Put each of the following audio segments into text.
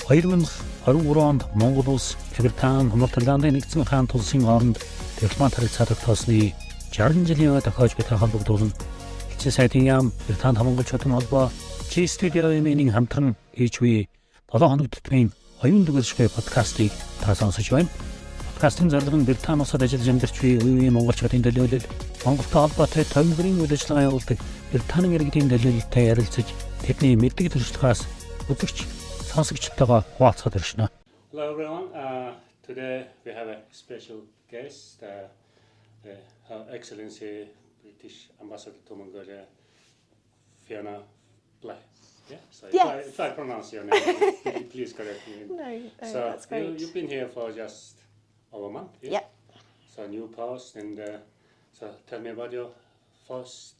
2023 онд Монгол улс Британи хамтлагааны нэгдсэн хаан тулсын оронд дипломат харилцаа тогтоосны 60 жилийн тохиож буй холбогдуулан Элчин Сайдын яам Британи хамгаалчдын холбоо студиогийн хамтран HV 7 хоног төтмийн Оюунлаг Оршихуй подкастыг та сонсож байна. Подкастын зорилго нь Британи улсад ажиллаж амьдарч буй үеийн монголчуудын төлөөлөл, Монголтой холбоотой төвлөрийн үйл ажиллагаа явуулдаг Британийн иргэдийн төлөөлөлтэй ярилцаж тэдний мэддэг төрслөхөөс үзэгч сонсогчтойгоо хуваалцахад иршнэ. Hello everyone. Today we have a special guest, Her Excellency British Ambassador to Mongolia, Fiona Blайt. Yeah. So yes. if I pronounce your name, please correct me. No, so that's great. You've been here for just over a month. Yeah. Yep. So new post, and so tell me about your first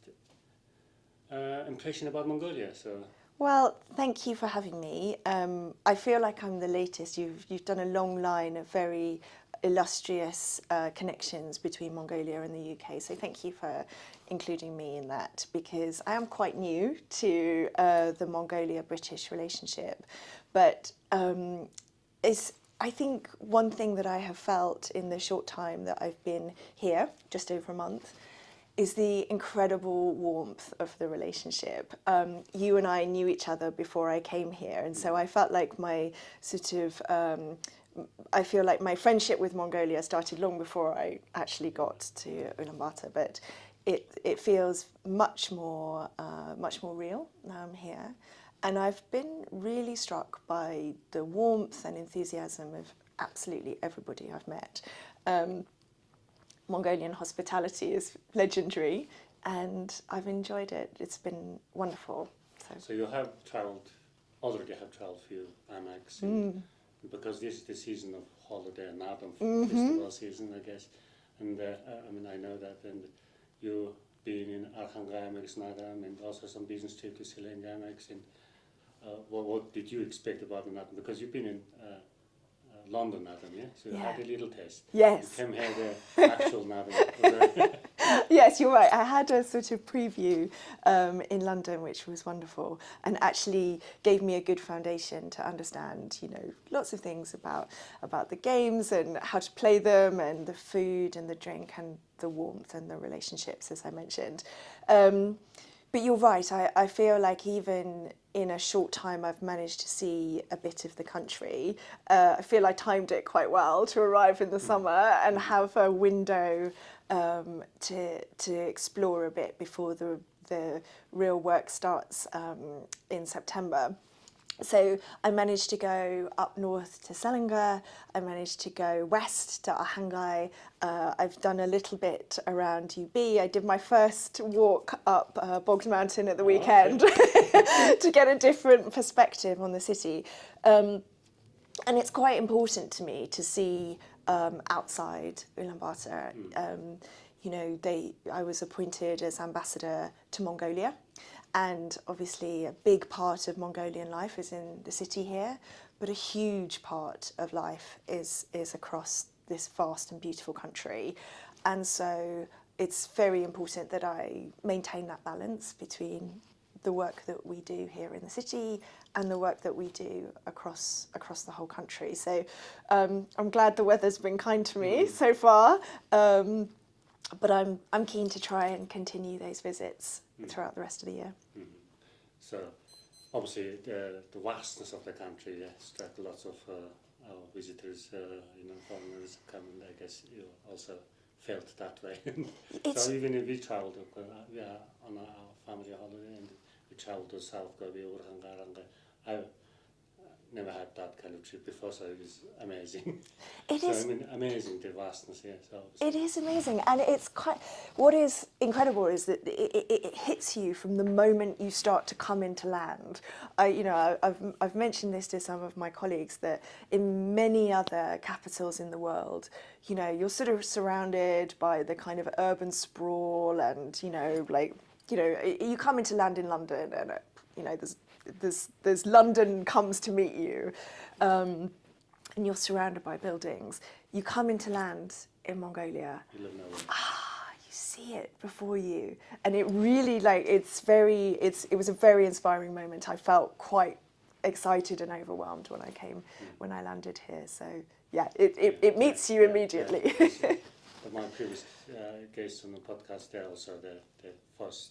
impression about Mongolia. So. Well, thank you for having me. I feel like I'm the latest. You've done a long line of very illustrious connections between Mongolia and the UK. So thank you for including me in that, because I am quite new to the Mongolia-British relationship. But I think one thing that I have felt in the short time that I've been here, just over a month, is the incredible warmth of the relationship. You and I knew each other before I came here, and so I felt like my I feel like my friendship with Mongolia started long before I actually got to Ulaanbaatar, but it feels much more real now I'm here. And I've been really struck by the warmth and enthusiasm of absolutely everybody I've met. Mongolian hospitality is legendary, and I've enjoyed it. It's been wonderful. So you have already travelled few Amax, because this is the season of holiday and festival season, I guess. And I know that, and you been in Arkhangam and also some business trip to Жилийн and what did you expect about the Natam? Because you've been in London Natam, yeah? So you had a little taste. Yes. You came here the actual Natam. Yes, you're right. I had a sort of preview in London, which was wonderful, and actually gave me a good foundation to understand, lots of things about the games and how to play them, and the food and the drink and the warmth and the relationships, as I mentioned. But you're right. I feel like even in a short time I've managed to see a bit of the country. I feel I timed it quite well to arrive in the summer and have a window to explore a bit before the real work starts in September. So I managed to go up north to Selangor, I managed to go west to Arkhangam, I've done a little bit around UB, I did my first walk up Boggs Mountain at the weekend to get a different perspective on the city. And it's quite important to me to see outside Ulaanbaatar. I was appointed as ambassador to Mongolia, and obviously a big part of Mongolian life is in the city here, but a huge part of life is across this vast and beautiful country. And so it's very important that I maintain that balance between the work that we do here in the city and the work that we do across the whole country. So I'm glad the weather's been kind to me so far, but I'm keen to try and continue those visits throughout the rest of the year. So obviously the vastness of the country attracts lots of our visitors, foreigners come, and I guess you also felt that way. So even if we travelled, we are on our family holiday, and we travelled to South Gobi, I've never had that kind of trip before, so it was amazing. Amazing, the vastness, yes. It is amazing, and what is incredible is that it hits you from the moment you start to come into land. I've mentioned this to some of my colleagues, that in many other capitals in the world, you're sort of surrounded by the kind of urban sprawl, and you come into land in London, and there's London comes to meet you, and you're surrounded by buildings. You come into land in Mongolia, you see it before you, and it really it was a very inspiring moment. I felt quite excited and overwhelmed when I landed here. So yeah, it meets you immediately. My previous guests on the podcast, they also the first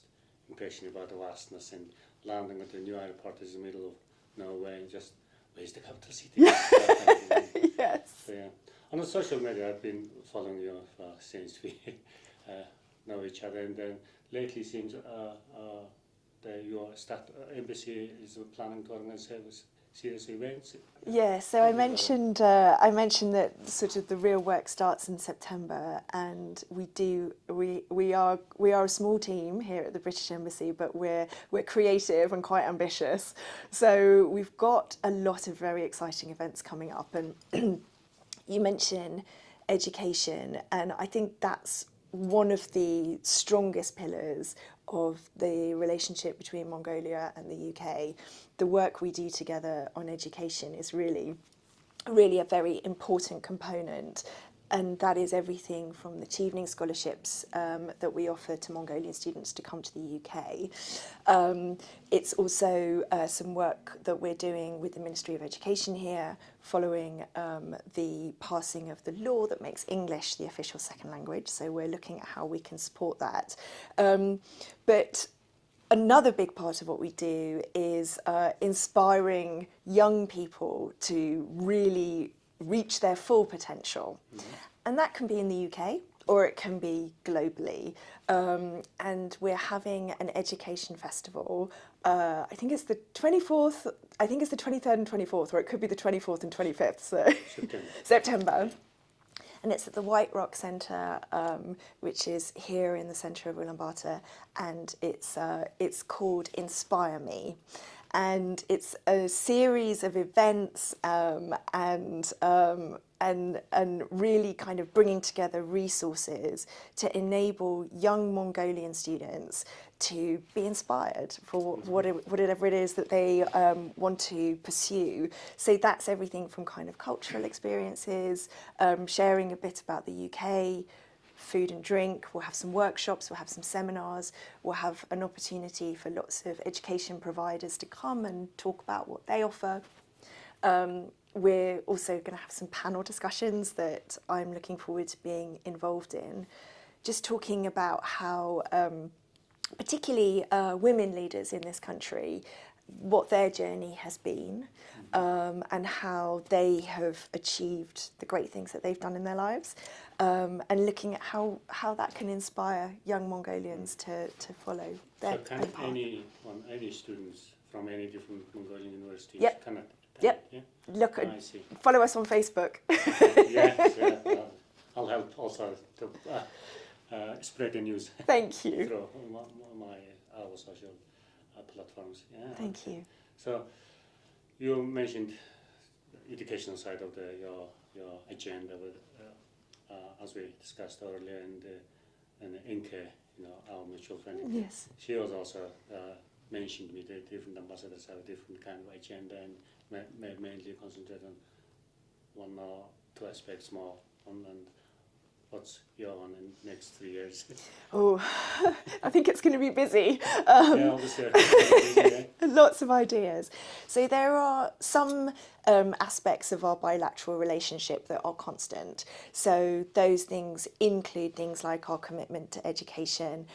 impression about the vastness and landing at the new airport is in the middle of nowhere and just, where's the capital city? Yes. So, yeah. On the social media, I've been following you since we know each other, and then lately seems your embassy is planning to organize serious events. Yeah, so I mentioned that sort of the real work starts in September, and we are a small team here at the British Embassy, but we're creative and quite ambitious. So we've got a lot of very exciting events coming up, and you mentioned education, and I think that's one of the strongest pillars of the relationship between Mongolia and the UK. The work we do together on education is really a very important component, and that is everything from the Chevening scholarships that we offer to Mongolian students to come to the UK. It's also some work that we're doing with the Ministry of Education here, following the passing of the law that makes English the official second language. So we're looking at how we can support that. But another big part of what we do is inspiring young people to really reach their full potential. Mm-hmm. And that can be in the UK or it can be globally. And we're having an education festival. I think it's the 24th, I think it's the 23rd and 24th, or it could be the 24th and 25th, so September. And it's at the White Rock Centre, which is here in the centre of Ulaanbaatar, and it's called Inspire Me. And it's a series of events and really kind of bringing together resources to enable young Mongolian students to be inspired for whatever it is that they want to pursue. So that's everything from kind of cultural experiences, sharing a bit about the UK, food and drink. We'll have some workshops, we'll have some seminars, we'll have an opportunity for lots of education providers to come and talk about what they offer. We're also going to have some panel discussions that I'm looking forward to being involved in, just talking about how particularly women leaders in this country, what their journey has been, and how they have achieved the great things that they've done in their lives, and looking at how that can inspire young Mongolians to follow their own path. So any students from any different Mongolian universities can attend? Yep. Yeah? Look, I see. Follow us on Facebook. Yeah. I'll help also to spread the news. Thank you. Through our social platforms. Yeah. Thank you. So you mentioned educational side of your agenda, as we discussed earlier, and Inke, our mutual friend. Yes. She was also mentioned me that different ambassadors have a different kind of agenda and mainly concentrate on one or two aspects more. And what's your one in the next 3 years? Oh, I think it's going to be busy. Yeah, obviously. Lots of ideas. So there are some aspects of our bilateral relationship that are constant. So those things include things like our commitment to education,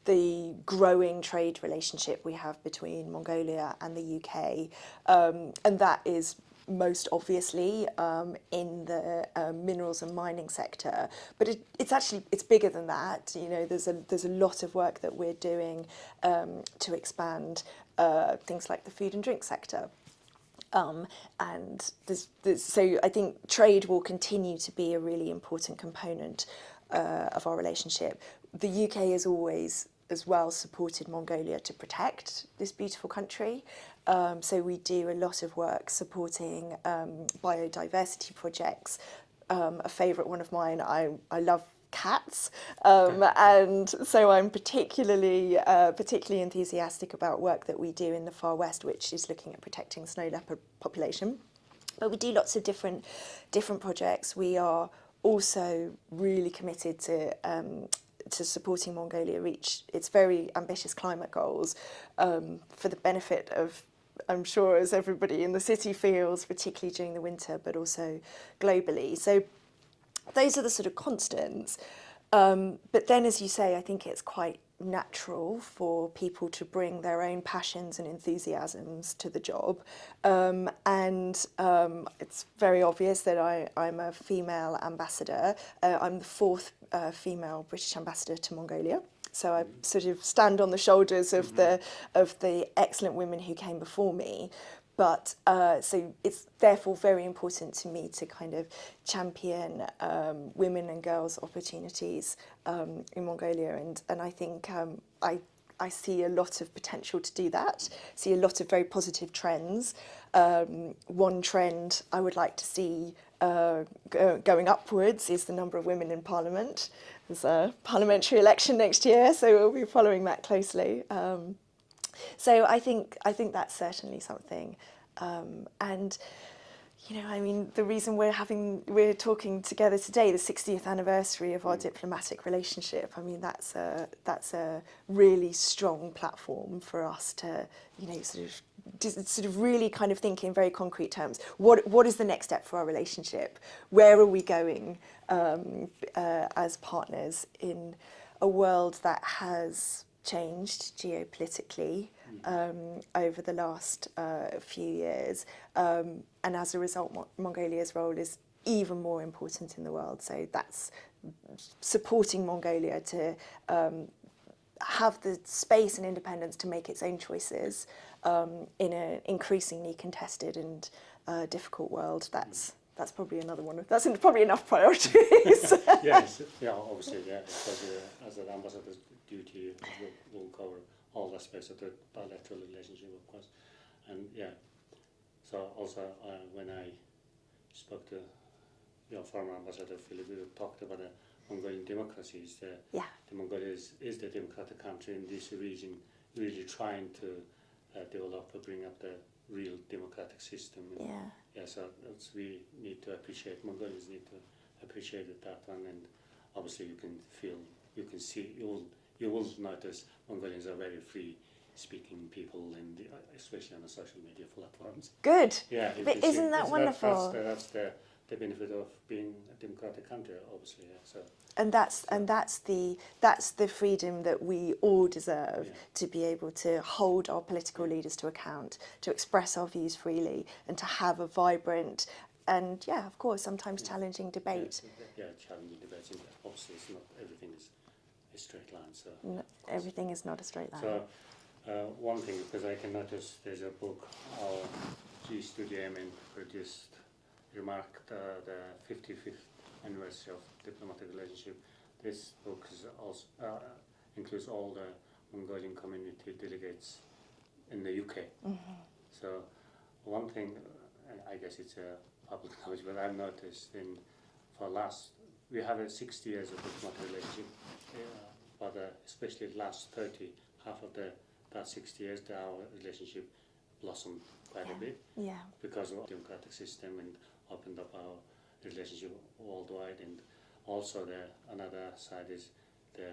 the growing trade relationship we have between Mongolia and the UK, and that is most obviously in the minerals and mining sector, but it's bigger than that. There's a lot of work that we're doing to expand things like the food and drink sector. And so I think trade will continue to be a really important component of our relationship. The UK has always as well supported Mongolia to protect this beautiful country. So we do a lot of work supporting biodiversity projects. A favourite one of mine, I love cats, and so I'm particularly enthusiastic about work that we do in the Far West, which is looking at protecting snow leopard population. But we do lots of different projects. We are also really committed to supporting Mongolia reach its very ambitious climate goals for the benefit of I'm sure as everybody in the city feels, particularly during the winter, but also globally. So those are the sort of constants. But then, as you say, I think it's quite natural for people to bring their own passions and enthusiasms to the job. And it's very obvious that I'm a female ambassador. I'm the fourth female British ambassador to Mongolia. So I sort of stand on the shoulders of the excellent women who came before me. But so it's therefore very important to me to kind of champion women and girls' opportunities in Mongolia, and I think I see a lot of potential to do that. See a lot of very positive trends. One trend I would like to see going upwards is the number of women in Parliament. There's a parliamentary election next year, so we'll be following that closely. So I think that's certainly something, and you know, I mean, the reason we're talking together today, the 60th anniversary of our diplomatic relationship. I mean, that's a really strong platform for us to, you know, sort of really kind of think in very concrete terms. What is the next step for our relationship? Where are we going as partners in a world that has changed geopolitically over the last few years, and as a result, Mongolia's role is even more important in the world. So that's supporting Mongolia to have the space and independence to make its own choices in an increasingly contested and difficult world. That's probably another one. That's probably enough priorities. Yes, yeah, obviously, yeah. As an ambassador's duty, will cover all aspects of the bilateral relationship, of course. And yeah, so also when I spoke to your former ambassador, Philip, we talked about the Mongolian democracy. The Mongolia is the democratic country in this region, really trying to develop or bring up the real democratic system. And yeah, so we need to appreciate, Mongolians need to appreciate that one, and obviously you can feel, you can see, you will notice Mongolians are very free-speaking people, and especially on the social media platforms. Good. Yeah, but isn't that wonderful? That's the benefit of being a democratic country, obviously. Yeah. So. And that's the freedom that we all deserve, to be able to hold our political leaders to account, to express our views freely, and to have a vibrant and of course sometimes challenging debate. Yeah, challenging debates. Obviously, it's not everything is a straight line. So no, everything is not a straight line. So one thing, because I can notice there's a book our G Studio Emin produced, remarked the 55th anniversary of diplomatic relationship. This book is also includes all the Mongolian community delegates in the UK. So one thing, I guess it's a public knowledge, but I've noticed we have a 60 years of diplomatic relationship, but especially the last 30, half of that 60 years, our relationship blossomed quite a bit because of the democratic system, and opened up our relationship worldwide. And also another side is the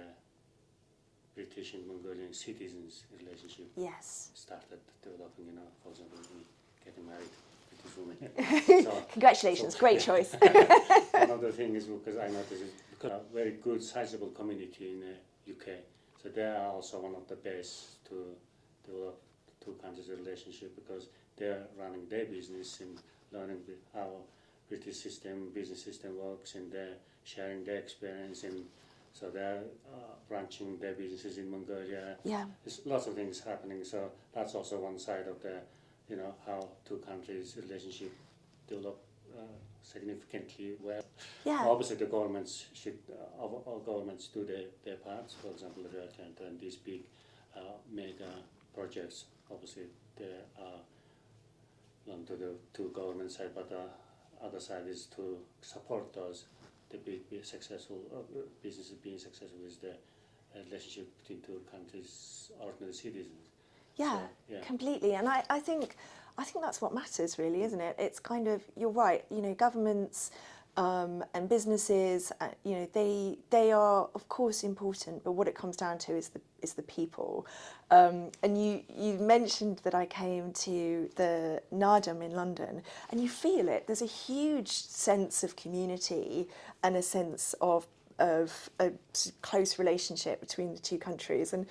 British and Mongolian citizens relationship. Yes. Started developing, for example, me getting married, British women. So, congratulations, great choice. Another thing is, because I noticed it's because a very good, sizable community in the UK. So they are also one of the best to develop two countries' relationship, because they're running their business and learning how British business system works, and they're sharing their experience, and so they're branching their businesses in Mongolia. Yeah. There's lots of things happening, so that's also one side of the, how two countries' relationship develop significantly well. Yeah. Obviously, the governments all governments do their parts. For example, and these big mega projects, obviously, they are to the two government side, but the other side is to support those, the big successful businesses being successful is the relationship between two countries, ordinary citizens. Yeah, so, completely. And I think that's what matters, really, isn't it? It's kind of, you're right, governments and businesses, they are of course important, but what it comes down to is the people. And you mentioned that I came to the Nardam in London, and you feel it. There's a huge sense of community and a sense of a close relationship between the two countries, and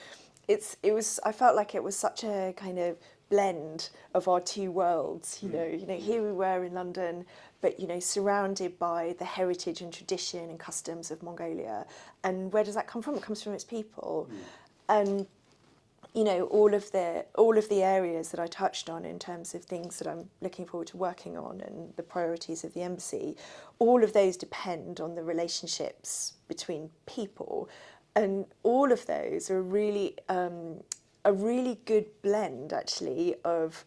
I felt like it was such a kind of blend of our two worlds. Here we were in London, but surrounded by the heritage and tradition and customs of Mongolia. And where does that come from? It comes from its people. And all of the areas that I touched on in terms of things that I'm looking forward to working on and the priorities of the embassy, all of those depend on the relationships between people. And all of those are really a really good blend, actually, of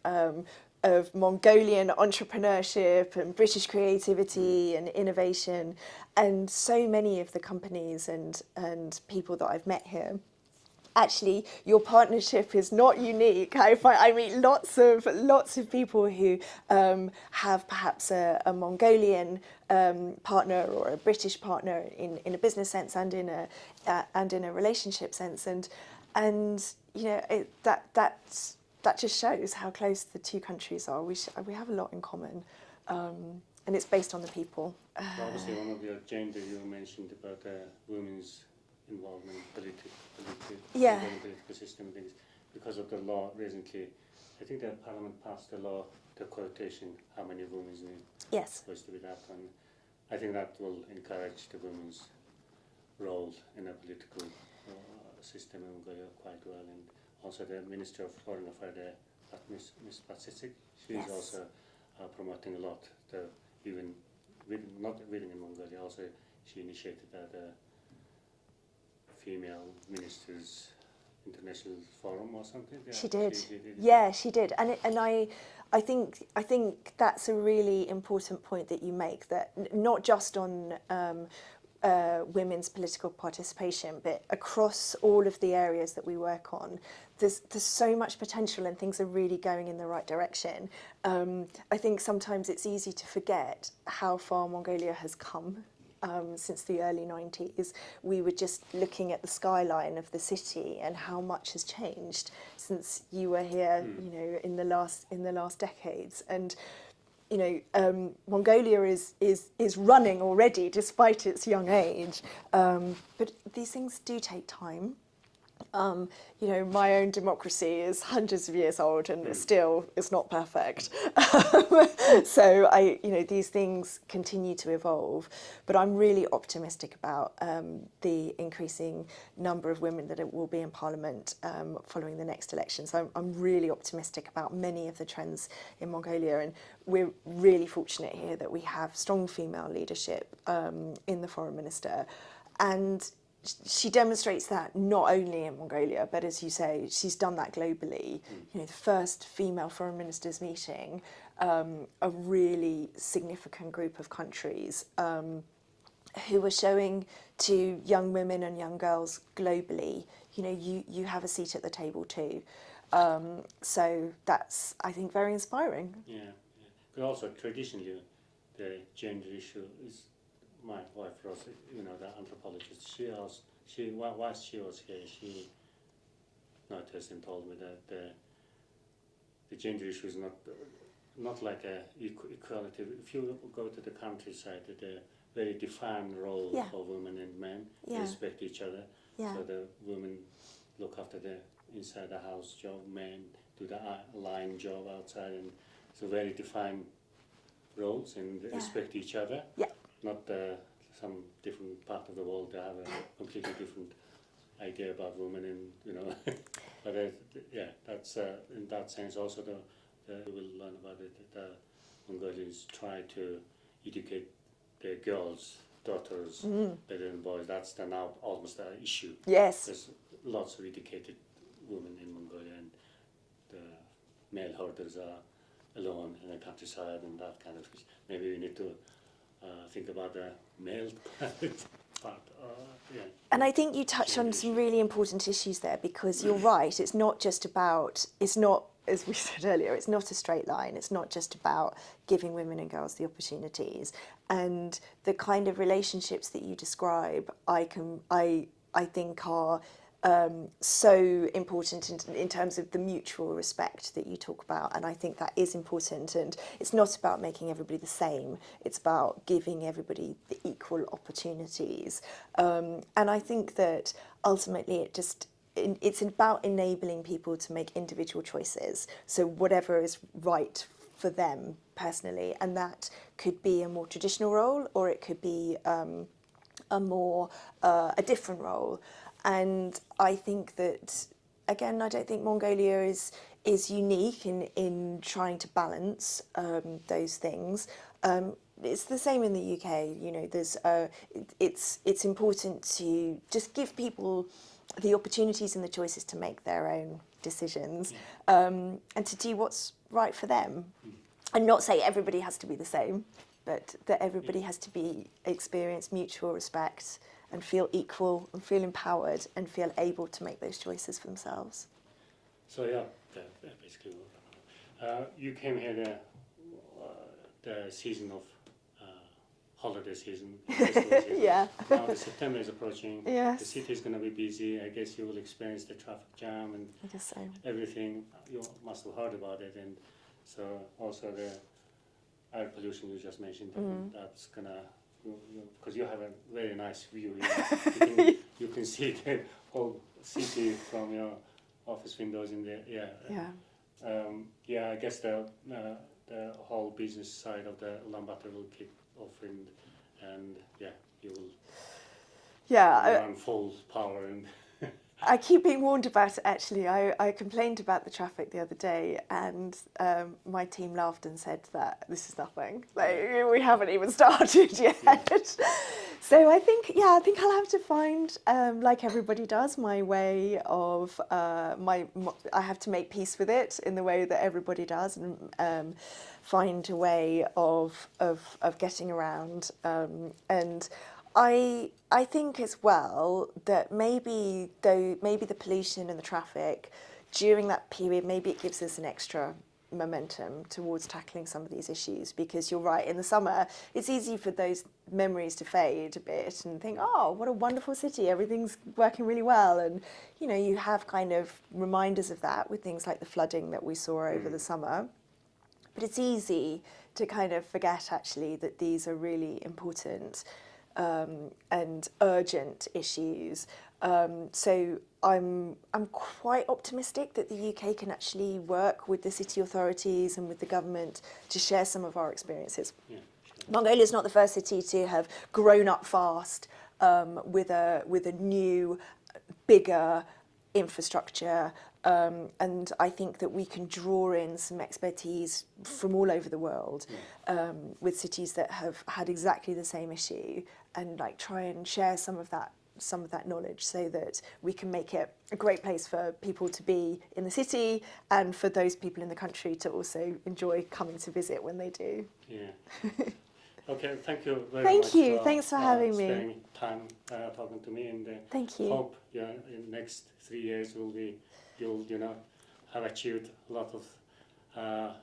Mongolian entrepreneurship and British creativity and innovation. And so many of the companies and people that I've met here, actually, your partnership is not unique. I meet lots of people who have perhaps a Mongolian partner or a British partner in a business sense and in a relationship sense, and that just shows how close the two countries are. We have a lot in common, and it's based on the people. Obviously, one of your gender you mentioned about women's involvement in political system and things. Because of the law recently, I think the Parliament passed a law, the quotation, how many women is supposed to be that, and I think that will encourage the women's role in a political system in Mongolia quite well. And also the Minister of Foreign Affairs, Ms. Patsitsik, she is also promoting a lot, even not living in Mongolia, also she initiated that female ministers international forum or something. Yeah, she did. She did. And I think that's a really important point that you make, that not just on women's political participation, but across all of the areas that we work on, there's so much potential and things are really going in the right direction. I think sometimes it's easy to forget how far Mongolia has come. Since the early 90s, we were just looking at the skyline of the city and how much has changed since you were here, in the last decades. And Mongolia is running already despite its young age, but these things do take time. My own democracy is hundreds of years old and still is not perfect. So these things continue to evolve, but I'm really optimistic about the increasing number of women that will be in Parliament following the next election. So I'm really optimistic about many of the trends in Mongolia, and we're really fortunate here that we have strong female leadership in the Foreign Minister, and she demonstrates that not only in Mongolia, but as you say, she's done that globally. The first female foreign ministers meeting, a really significant group of countries who are showing to young women and young girls globally, you have a seat at the table too. So that's, I think, very inspiring. Yeah. But also traditionally, the gender issue is. My wife, Rose, the anthropologist, whilst she was here, she noticed and told me that the gender issue is not like a equality. If you go to the countryside, the very defined role for women and men, they respect each other. Yeah. So the women look after the inside the house job, men do the line job outside, and so very defined roles and respect each other. Yeah. Not some different part of the world, they have a completely different idea about women, and but that's in that sense also we will learn about it. The Mongolians try to educate their girls, daughters, better than boys. That's now almost an issue. Yes, there's lots of educated women in Mongolia, and the male herders are alone in the countryside and that kind of thing. Maybe we need to think about the male part. And I think you touch on some really important issues there, because you're right. It's not as we said earlier, it's not a straight line. It's not just about giving women and girls the opportunities. And the kind of relationships that you describe, I think are so important in terms of the mutual respect that you talk about, and I think that is important. And it's not about making everybody the same, it's about giving everybody the equal opportunities. And I think that ultimately it's about enabling people to make individual choices, so whatever is right for them personally, and that could be a more traditional role, or it could be a different role. And I think that, again, I don't think Mongolia is unique in trying to balance those things. It's the same in the UK. You know, it's important to just give people the opportunities and the choices to make their own decisions, and to do what's right for them, and not say everybody has to be the same, but that everybody has to experience mutual respect and feel equal and feel empowered and feel able to make those choices for themselves. So basically, you came here the season of holiday season, festival season. Yeah. Now the September is approaching. Yes. The city is going to be busy. I guess you will experience the traffic jam and I guess so. everything. You must have heard about it, and so also the air pollution you just mentioned. That's gonna, because you have a very nice view. You can see the whole city from your office windows in there. I guess the whole business side of the Ulaanbaatar will kick off, and you will run full power. And I keep being warned about it, actually. I complained about the traffic the other day, and my team laughed and said that this is nothing. Like, we haven't even started yet. Yeah. So I think I'll have to find, like everybody does, my way of, I have to make peace with it in the way that everybody does, and find a way of getting around. And I think as well that maybe the pollution and the traffic during that period, maybe it gives us an extra momentum towards tackling some of these issues, because you're right, in the summer it's easy for those memories to fade a bit and think, oh, what a wonderful city, everything's working really well, and you have kind of reminders of that with things like the flooding that we saw over the summer. But it's easy to kind of forget actually that these are really important and urgent issues. So I'm quite optimistic that the UK can actually work with the city authorities and with the government to share some of our experiences. Yeah, sure. Mongolia is not the first city to have grown up fast with a new, bigger infrastructure. And I think that we can draw in some expertise from all over the world, with cities that have had exactly the same issue, and try and share some of that knowledge, so that we can make it a great place for people to be in the city, and for those people in the country to also enjoy coming to visit when they do. Yeah. Okay, thank you very much. Thank you. Thanks for having me. Spending time talking to me, and thank you. Hope in the next 3 years you'll have achieved a lot of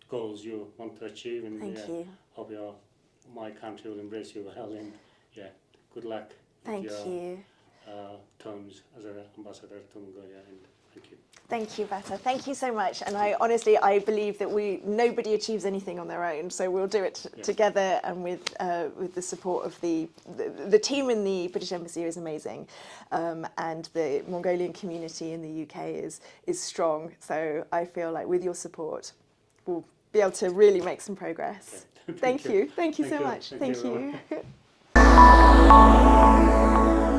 goals you want to achieve, and thank you. Hope my country will embrace you well, and good luck. Thank you. Terms as an ambassador to Mongolia, and thank you. Thank you, Beta. Thank you so much. And I believe that nobody achieves anything on their own, so we'll do it together, and with the support of the team in the British Embassy is amazing, and the Mongolian community in the UK is strong. So I feel like with your support, we'll be able to really make some progress. Okay. Thank you so much. Thank you. You.